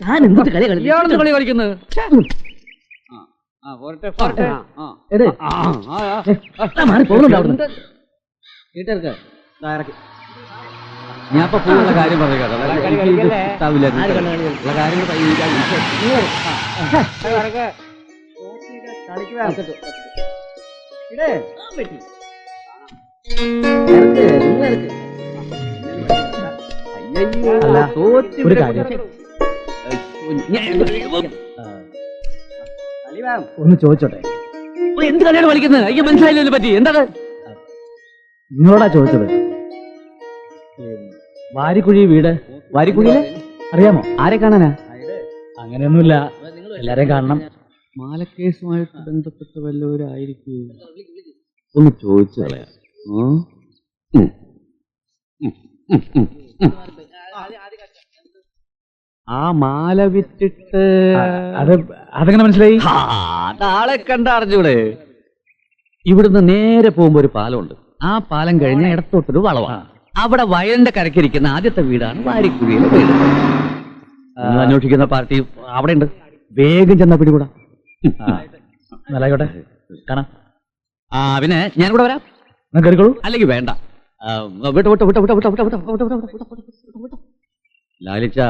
ഞാൻ എന്തൊരു കളി കളിക്കുന്നത്? ഞാൻ പോകുന്ന കാര്യം പറയുക ഒരു കാര്യം ഒന്ന് ചോദിച്ചോട്ടെ, എന്ത് കളിയാണ് കളിക്കുന്നത്? എനിക്ക് മനസ്സിലായില്ലേ പറ്റി? എന്താണ് നിങ്ങളോടാ ചോദിച്ചത്? വാരിക്കുഴി വീട്, വാരിക്കുഴിയിലെ അറിയാമോ? ആരെ കാണാനാ? അങ്ങനെയൊന്നുമില്ല, എല്ലാരെയും കാണണം. മാലക്കേസുമായിട്ട് ബന്ധപ്പെട്ട വല്ലവരായിരിക്കും. ഒന്ന് ചോദിച്ചു കളയാം. ആ മാല വിറ്റിട്ട് അതെങ്ങനെ മനസ്സിലായി? ആളെ കണ്ടറിഞ്ഞൂടെ? ഇവിടുന്ന് നേരെ പോകുമ്പോ ഒരു പാലമുണ്ട്. ആ പാലം കഴിഞ്ഞ ഇടത്തോട്ടൊരു വളവാണ്. അവിടെ വയലിന്റെ കരക്കിരിക്കുന്ന ആദ്യത്തെ വീടാണ് വാരിക്കുഴിയിലെ വീട്. അന്വേഷിക്കുന്ന പാർട്ടി അവിടെ ഉണ്ട്. വേഗം ചെന്ന പിടികൂടാ. നല്ലായിക്കോട്ടെ, കാണാം. പിന്നെ ഞാനിവിടെ വരാം. കയറിക്കോളൂ. അല്ലെങ്കിൽ വേണ്ട. ലാലിച്ച,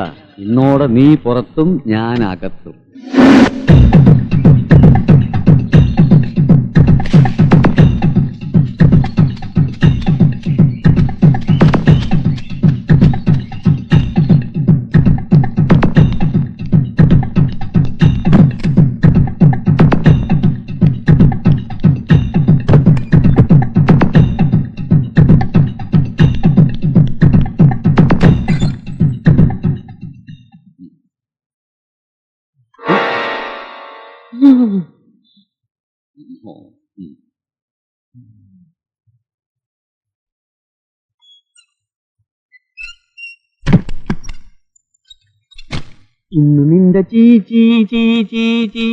ഇന്നോടെ നീ പുറത്തും ഞാൻ അകത്തും. ഇന്ന് നിന്റെ ചീ ചീ ചീ ചീ ചീ.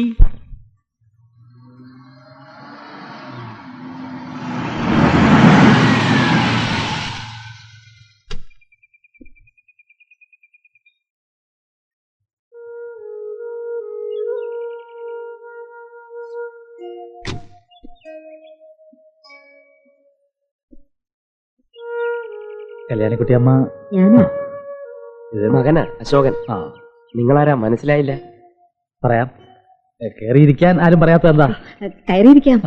കല്യാണിക്കുട്ടി അമ്മ. ഞാനോ? ഇത് മകനാ, അശോകൻ. നിങ്ങളാരാ? മനസ്സിലായില്ല. പറയാം. കയറിയിരിക്കാൻ ആരും പറയാത്ത എന്താ? കയറിയിരിക്കാം.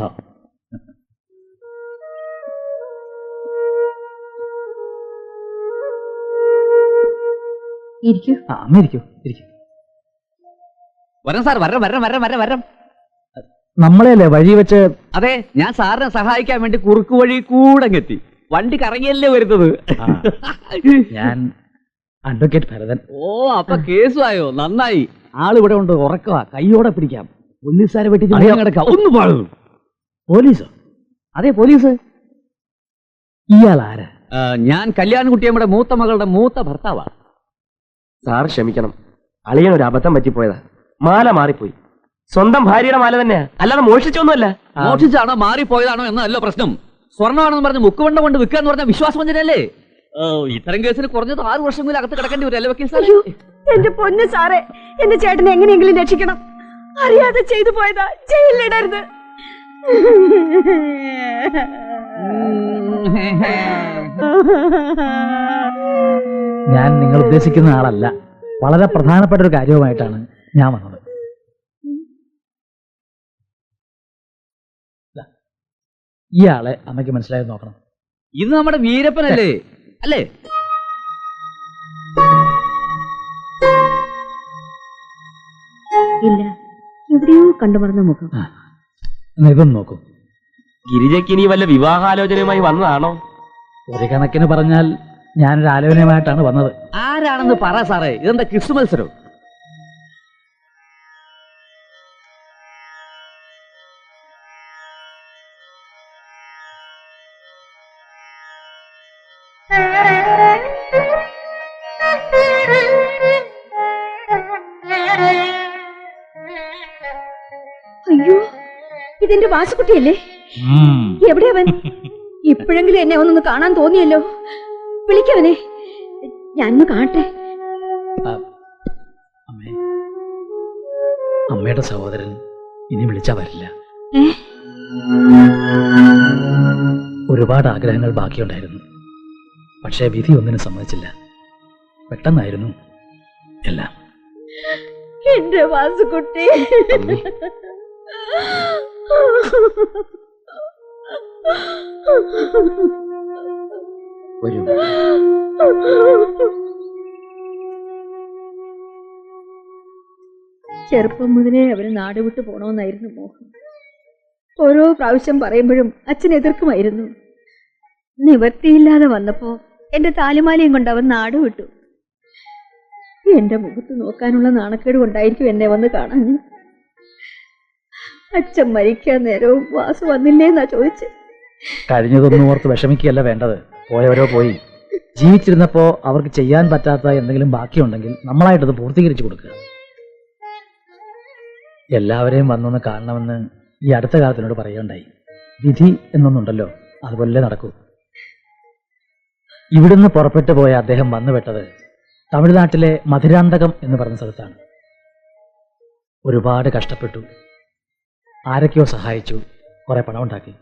ഇരിക്കൂ. അമ്മ ഇരിക്കൂ, ഇരിക്കൂ. വരാം സാർ, വരം. നമ്മളെയല്ലേ വഴി വെച്ച്? അതെ, ഞാൻ സാറിനെ സഹായിക്കാൻ വേണ്ടി കുറുക്കു വഴി കൂടെ എത്തി. വണ്ടി കറങ്ങിയല്ലേ വരുന്നത്. ഞാൻ അഡ്വക്കേറ്റ് ഭരതൻ. ഓ, അപ്പൊ കേസുമായോ? നന്നായി. ആളിവിടെ ഉണ്ട്, ഉറക്കവാ. കൈയോടെ പിടിക്കാം. പോലീസുകാരെ വെട്ടി കിടക്കാം. ഒന്ന് പാടുന്നു. പോലീസോ? അതെ, പോലീസ്. ഇയാൾ ആരാ? ഞാൻ കല്യാൺകുട്ടിയമ്മയുടെ മൂത്ത മകളുടെ മൂത്ത ഭർത്താവാ. സാർ ക്ഷമിക്കണം, അളിയൻ ഒരു അബദ്ധം പറ്റിപ്പോയതാ. മാല മാറിപ്പോയി. സ്വന്തം ഭാര്യയുടെ മാല തന്നെ, അല്ലാതെ മോഷിച്ചൊന്നുമല്ല. മോഷിച്ചാണോ മാറിപ്പോയതാണോ എന്നല്ല പ്രശ്നം. സ്വർണ്ണമാണെന്ന് പറഞ്ഞ് മുക്കുവണ്ട കൊണ്ട് വിൽക്കാന്ന് പറഞ്ഞ വിശ്വാസവഞ്ചനല്ലേ? ഇത്തരം കേസിന് കുറഞ്ഞത് 6 വർഷമെങ്കിലും അകത്ത് കിടക്കേണ്ടി വരും, അല്ലേ വക്കീൽ സാർ? എന്റെ പൊന്ന് സാറേ, എന്റെ ചേട്ടനെ എങ്ങനെയെങ്കിലും രക്ഷിക്കണം. അറിയാതെ ചെയ്തു പോയതാ, ജയിലിലിടരുത്. ഞാൻ നിങ്ങൾ ഉദ്ദേശിക്കുന്ന ആളല്ല. വളരെ പ്രധാനപ്പെട്ട ഒരു കാര്യവുമായിട്ടാണ് ഞാൻ വന്നത്. ഇയാളെ അമ്മയ്ക്ക് മനസ്സിലായത് നോക്കണം. ഇത് നമ്മുടെ വീരപ്പനല്ലേ? അല്ലേ? ഇല്ല, എവിടെയോ കണ്ടുമറന്ന മുഖം. ഇതൊന്നും നോക്കൂ. ഗിരിജയ്ക്ക് ഇനി വല്ല വിവാഹാലോചനയുമായി വന്നതാണോ? ഒരു കണക്കിന് പറഞ്ഞാൽ ഞാനൊരു ആലോചനയുമായിട്ടാണ് വന്നത്. ആരാണെന്ന് പറ സാറേ. ഇതെന്താ ക്വിസ് മത്സരം? അയ്യോ, ഇതെന്റെ വാസുകുട്ടിയല്ലേ? എവിടെയവൻ? ഇപ്പോഴെങ്കിലും എന്നെ ഒന്നൊന്ന് കാണാൻ തോന്നിയല്ലോ. വിളിക്കവനെ, ഞാനൊന്ന് കാണട്ടെ. അമ്മയുടെ സഹോദരൻ ഇനി വിളിച്ചാ വരില്ല. ഒരുപാട് ആഗ്രഹങ്ങൾ ബാക്കിയുണ്ടായിരുന്നു. പക്ഷേ വിധി ഒന്നിനും സമ്മതിച്ചില്ല. പെട്ടെന്നായിരുന്നു എല്ലാം. എന്റെ വാസുകുട്ടി, വരൂ. ചെറുപ്പം മുതലേ അവന് നാട് വിട്ടു പോണമെന്നായിരുന്നു മോഹം. ഓരോ പ്രാവശ്യം പറയുമ്പോഴും അച്ഛൻ എതിർക്കുമായിരുന്നു. നിവർത്തിയില്ലാതെ വന്നപ്പോ എന്റെ താലിമാലയും കൊണ്ട് അവൻ നാട് വിട്ടു. എന്റെ മുഖത്ത് നോക്കാനുള്ള നാണക്കേട് കൊണ്ടായിരിക്കും എന്നെ വന്ന് കാണാൻ. അച്ഛൻ മരിക്കാൻ നേരവും വാസു വന്നില്ലേന്നാ ചോദിച്ച്. കഴിഞ്ഞതൊന്നും ഓർത്ത് വിഷമിക്കുകയല്ല വേണ്ടത്. പോയവരോ പോയി. ജീവിച്ചിരുന്നപ്പോ അവർക്ക് ചെയ്യാൻ പറ്റാത്ത എന്തെങ്കിലും ബാക്കിയുണ്ടെങ്കിൽ നമ്മളായിട്ടത് പൂർത്തീകരിച്ചു കൊടുക്കുക. എല്ലാവരെയും വന്നൊന്ന് കാണണമെന്ന് ഈ അടുത്ത കാലത്തിനോട് പറയുകയുണ്ടായി. വിധി എന്നൊന്നുണ്ടല്ലോ, അതുപോലെ നടക്കൂ. ഇവിടുന്ന് പുറപ്പെട്ടു പോയ അദ്ദേഹം വന്നുപെട്ടത് തമിഴ്നാട്ടിലെ മധുരാന്തകം എന്ന് പറഞ്ഞ സ്ഥലത്താണ്. ഒരുപാട് കഷ്ടപ്പെട്ടു. ആരൊക്കെയോ സഹായിച്ചു, കുറെ പണം ഉണ്ടാക്കി.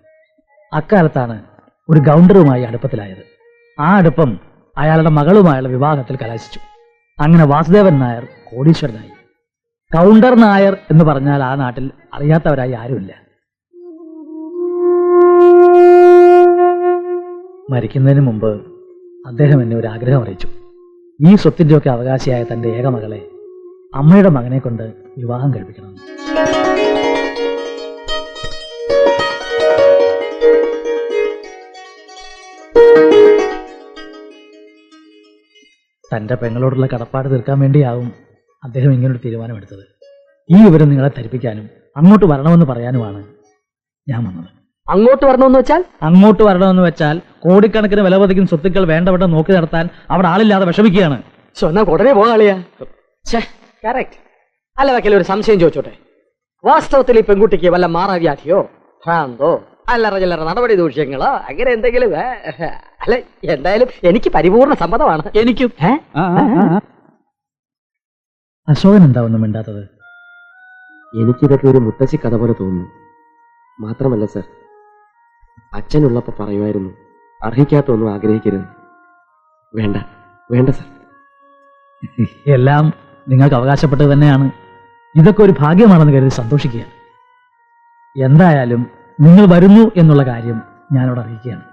അക്കാലത്താണ് ഒരു ഗൗണ്ടറുമായി അടുപ്പത്തിലായത്. ആ അടുപ്പം അയാളുടെ മകളുമായുള്ള വിവാഹത്തിൽ കലാശിച്ചു. അങ്ങനെ വാസുദേവൻ നായർ കോടീശ്വരനായി. കൗണ്ടർ നായർ എന്ന് പറഞ്ഞാൽ ആ നാട്ടിൽ അറിയാത്തവരായി ആരുമില്ല. മരിക്കുന്നതിന് മുമ്പ് അദ്ദേഹം എന്നെ ഒരു ആഗ്രഹം അറിയിച്ചു. ഈ സ്വത്തിൻ്റെയൊക്കെ അവകാശിയായ തൻ്റെ ഏക മകളെ അമ്മയുടെ മകനെ കൊണ്ട് വിവാഹം കഴിപ്പിക്കണം. തൻ്റെ പെങ്ങളോടുള്ള കടപ്പാട് തീർക്കാൻ വേണ്ടിയാവും അദ്ദേഹം ഇങ്ങനൊരു തീരുമാനമെടുത്തത്. ഈ വിവരം നിങ്ങളെ ധരിപ്പിക്കാനും അങ്ങോട്ട് വരണമെന്ന് പറയാനുമാണ് ഞാൻ വന്നത്. അങ്ങോട്ട് വരണമെന്ന് വെച്ചാൽ? അങ്ങോട്ട് വരണമെന്ന് വെച്ചാൽ കോടിക്കണക്കിന് വില പതിക്കുന്ന സ്വത്തുക്കൾ വേണ്ടവിടെ നോക്കി നടത്താൻ അവിടെ ആളില്ലാതെ വിഷമിക്കുകയാണ്. എന്നാ ഉടനെ പോകാളിയാ. കറക്റ്റ്. അല്ല വക്കീൽ, ഒരു സംശയം ചോദിച്ചോട്ടെ. വാസ്തവത്തിൽ ഈ പെൺകുട്ടിക്ക് വല്ല മാറാവ്യാധിയോ ഭ്രാന്തോ അല്ലറ ചില്ലറ നടപടി ദൂഷ്യങ്ങളോ അങ്ങനെ എന്തെങ്കിലും? അല്ല, എന്തായാലും എനിക്ക് പരിപൂർണ സമ്മതമാണ്. എനിക്കും. അശോകൻ എന്താ ഒന്നും മിണ്ടാത്തത്? എനിക്കിതൊക്കെ ഒരു മുത്തശ്ശി കഥ പോലെ തോന്നുന്നു. മാത്രമല്ല സർ, അച്ഛനുള്ളപ്പോ പറയുമായിരുന്നു അർഹിക്കാത്തൊന്നും ആഗ്രഹിക്കരുത്. വേണ്ട വേണ്ട സർ. എല്ലാം നിങ്ങൾക്ക് അവകാശപ്പെട്ടത് തന്നെയാണ്. ഇതൊക്കെ ഒരു ഭാഗ്യമാണെന്ന് കരുതി സന്തോഷിക്കുക. എന്തായാലും നിങ്ങൾ വരുന്നു എന്നുള്ള കാര്യം ഞാനോട് അറിയിക്കുകയാണ്.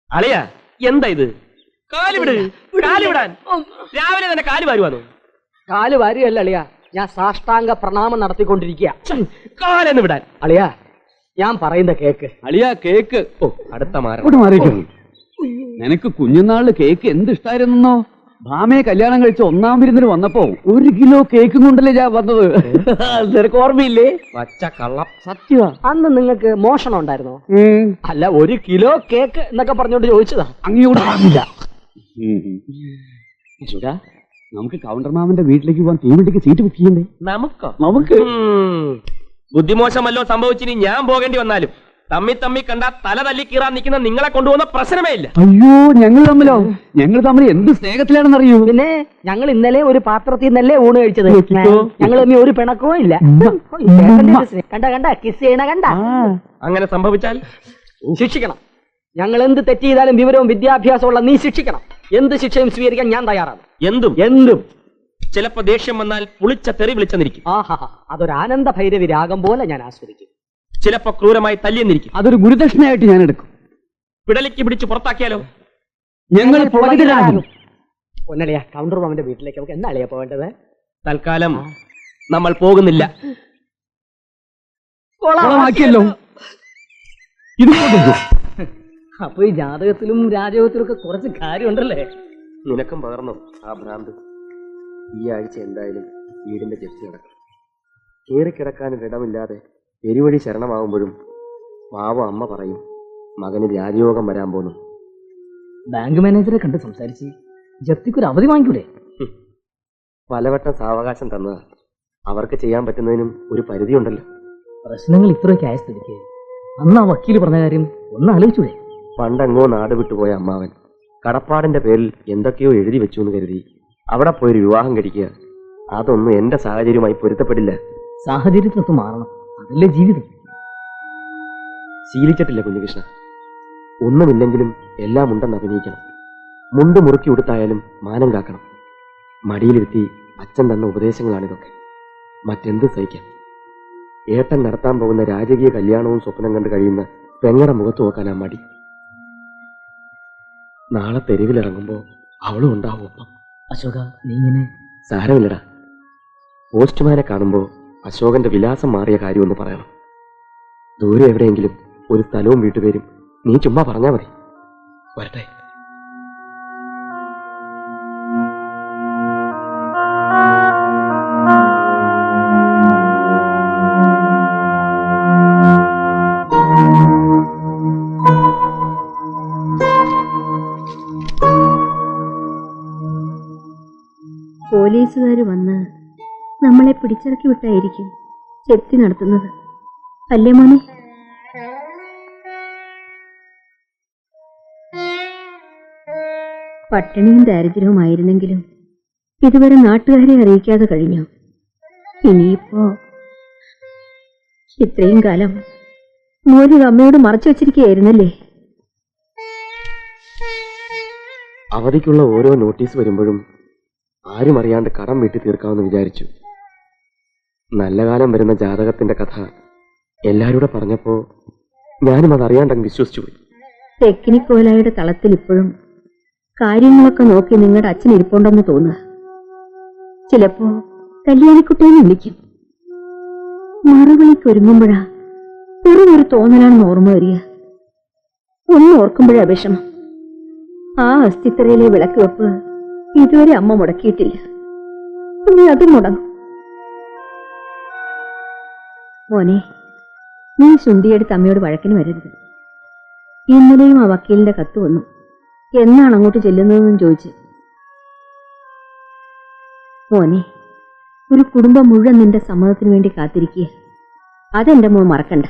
അളിയ, എന്താ ഇത്? കാലുവിട്, കാലുവിടാൻ. രാവിലെ തന്നെ കാല് വാരുവാനോ? കാല് വാരിയല്ല അളിയ, ഞാൻ സാഷ്ടാംഗ പ്രണാമം നടത്തിക്കൊണ്ടിരിക്കുക. കാലെന്ന് വിടാൻ. അളിയ, ഞാൻ പറയുന്ന കേക്ക്. അളിയാ, കേക്ക്. ഓ, അടുത്ത മാറി. നിനക്ക് കുഞ്ഞുനാളില് കേക്ക് എന്ത് ഇഷ്ടായിരുന്നോ? ഭാമയെ കല്യാണം കഴിച്ച ഒന്നാം വിരുന്നിന് വന്നപ്പോ 1 കിലോ കേക്കും കൊണ്ടല്ലേ ഞാൻ വന്നത്. നിനക്ക് ഓർമ്മയില്ലേ? പച്ച കള്ളം. സത്യമാ. അന്ന് നിങ്ങൾക്ക് മോഷണം ഉണ്ടായിരുന്നോ? അല്ല, 1 കിലോ കേക്ക് എന്നൊക്കെ പറഞ്ഞോണ്ട് ചോദിച്ചതാ. അങ്ങോട്ട് പറഞ്ഞില്ല. നമുക്ക് കൗണ്ടർ മാമന്റെ വീട്ടിലേക്ക് പോവാൻ തീവണ്ടിക്ക് സീറ്റ് ബുക്ക് ചെയ്യണ്ടേ? നമുക്ക് ബുദ്ധിമോശമല്ലോ സംഭവിച്ചിനി ഞാൻ പോകേണ്ടി വന്നാലും തമ്മി കണ്ട തല തല്ലി കീറാൻ നിൽക്കുന്ന നിങ്ങളെ കൊണ്ടുപോകുന്ന പ്രശ്നമേ ഇല്ല. അയ്യോ, ഞങ്ങൾ തമ്മിൽ എന്ത് സ്നേഹത്തിലാണെന്നറിയൂ. പിന്നെ ഞങ്ങൾ ഇന്നലെ ഒരു പാത്രത്തിൽ നിന്നല്ലേ ഊണ് കഴിച്ചത്. ഞങ്ങൾ തമ്മിൽ ഒരു പിണക്കവും ഇല്ല. കണ്ട കിസ് ചെയ്യണ കണ്ട. അങ്ങനെ സംഭവിച്ചാൽ ശിക്ഷിക്കണം. ഞങ്ങൾ എന്ത് തെറ്റ് ചെയ്താലും വിവരവും വിദ്യാഭ്യാസമുള്ള നീ ശിക്ഷിക്കണം. എന്ത് ശിക്ഷയും സ്വീകരിക്കാൻ ഞാൻ തയ്യാറാണ്. എന്തും. ചിലപ്പോ ദേഷ്യം വന്നാൽ പുളിച്ച തെറി വിളിച്ചെന്നിരിക്കും. ആഹാ, അതൊരു ആനന്ദ ഭൈരവി രാഗം പോലെ ഞാൻ ആസ്വദിക്കും. ചിലപ്പോ ക്രൂരമായി തല്ലിയെന്നിരിക്കും. അതൊരു ഗുരുദക്ഷിണയായിട്ട് ഞാൻ എടുക്കും. പിടലിക്ക് പിടിച്ച് പുറത്താക്കിയാലോ? ഞങ്ങൾ പുറകിലാകും. ഒന്നളിയാ, കൗണ്ടർ മാമന്റെ വീട്ടിലേക്ക് നമുക്ക് എന്നാ അളിയാ പോവേണ്ടത്? തൽക്കാലം നമ്മൾ പോകുന്നില്ല. കൊളമാക്കിയല്ലോ. അപ്പൊ ഈ ജാതകത്തിലും രാജകത്തിലും ഒക്കെ കുറച്ച് കാര്യമുണ്ടല്ലേ? നിനക്കും പകർന്നു ആ ഭ്രാന്ത്. ഈ ആഴ്ച എന്തായാലും വീടിന്റെ ജപ്തി നടക്കണം. കയറിക്കിടക്കാനൊരിടമില്ലാതെ പെരുവഴി ശരണമാകുമ്പോഴും പാവം അമ്മ പറയും മകന് രാജയോഗം വരാൻ പോന്നു. ബാങ്ക് മാനേജറെ കണ്ട് സംസാരിച്ച് ജപ്തിക്കൊരു അവധി വാങ്ങിക്കൂടെ? പലവട്ടം സാവകാശം തന്നതാ. അവർക്ക് ചെയ്യാൻ പറ്റുന്നതിനും ഒരു പരിധിയുണ്ടല്ലോ. പ്രശ്നങ്ങൾ ഇത്രയൊക്കെ ആയ സ്ഥിതിക്ക് അന്ന് ആ വക്കീല് പറഞ്ഞ കാര്യം ഒന്ന് ആലോചിച്ചൂടെ? പണ്ടെങ്ങോ നാട് വിട്ടുപോയ അമ്മാവൻ കടപ്പാടിന്റെ പേരിൽ എന്തൊക്കെയോ എഴുതി വെച്ചു എന്ന് കരുതി അവിടെ പോയൊരു വിവാഹം കഴിക്കുക, അതൊന്നും എന്റെ സാഹചര്യവുമായി പൊരുത്തപ്പെടില്ല. സാഹചര്യത്തിനൊത്ത് മാറണം, അതല്ലേ ജീവിതം. ശീലിച്ചിട്ടില്ല കുഞ്ഞികൃഷ്ണ. ഒന്നുമില്ലെങ്കിലും എല്ലാം ഉണ്ടെന്ന് അഭിനയിക്കണം. മുണ്ട് മുറുക്കി ഉടുത്തായാലും മാനം കാക്കണം. മടിയിലിരുത്തി അച്ഛൻ തന്ന ഉപദേശങ്ങളാണിതൊക്കെ. മറ്റെന്ത് സഹിക്കാം. ഏട്ടൻ നടത്താൻ പോകുന്ന രാജകീയ കല്യാണവും സ്വപ്നം കണ്ട് കഴിയുന്ന പെങ്ങടെ മുഖത്ത് നോക്കാൻ ആ മടി. നാളെ തെരുവിലിറങ്ങുമ്പോ അവളും ഉണ്ടാവും ഒപ്പം. അശോക, നീ ഇങ്ങനെ. സാരമില്ലടാ. പോസ്റ്റ്മാനെ കാണുമ്പോ അശോകന്റെ വിലാസം മാറിയ കാര്യമൊന്ന് പറയണം. ദൂരെ എവിടെയെങ്കിലും ഒരു സ്ഥലവും വീട്ടുപേരും നീ ചുമ്മാ പറഞ്ഞാ മതി. വരട്ടെ. പോലീസുകാർ വന്ന് നമ്മളെ പിടിച്ചിറക്കി വിട്ടായിരിക്കും ചെത്തി നടത്തുന്നത്, അല്ലേ മോനെ? പട്ടിണിയും ദാരിദ്ര്യവുമായിരുന്നെങ്കിലും ഇതുവരെ നാട്ടുകാരെ അറിയിക്കാതെ കഴിഞ്ഞു. ഇനിയിപ്പോ ഇത്രയും കാലം മോര് അമ്മയോട് മറച്ചു വച്ചിരിക്കുകയായിരുന്നല്ലേ? അവധിക്കുള്ള ഓരോ നോട്ടീസ് വരുമ്പോഴും ആരും അറിയാണ്ട് കടം വീട്ടി തീർക്കാമെന്ന് വിചാരിച്ചു. നല്ല കാലം വരുന്ന ജാതകത്തിന്റെ കഥ എല്ലാവരോടും പറഞ്ഞപ്പോ ഞാനും അതറിയാണ്ടങ്ങ് വിശ്വസിച്ചു പോയി. തെക്കിനിക്കോലായുടെ തളത്തിൽ ഇപ്പോഴും കാര്യങ്ങളൊക്കെ നോക്കി നിങ്ങളുടെ അച്ഛൻ ഇരിപ്പുണ്ടെന്ന് തോന്നുക. ചിലപ്പോ കല്യാണിക്കുട്ടിയെന്ന് വിളിക്കും. മറുപടിക്കൊരുങ്ങുമ്പോഴാ ഒരു തോന്നലാണെന്ന് ഓർമ്മ വരിക. ഒന്ന് ഓർക്കുമ്പോഴാ വിഷമം. ആ അസ്ഥിത്തറയിലെ വിളക്ക് വെപ്പ് ഇതുവരെ അമ്മ മുടക്കിയിട്ടില്ല. ഇനി അത് മുടങ്ങും. മോനെ, നീ ശുണ്ടിയെടുത്ത് അമ്മയോട് വഴക്കിന് വരരുത്. ഇന്നലെയും ആ വക്കീലിന്റെ കത്ത് വന്നു. എന്നാണ് അങ്ങോട്ട് ചെല്ലുന്നതെന്നും ചോദിച്ച്. മോനെ, ഒരു കുടുംബം മുഴുവൻ നിന്റെ സമ്മതത്തിന് വേണ്ടി കാത്തിരിക്കുക. അതെന്റെ മോൻ മറക്കണ്ട.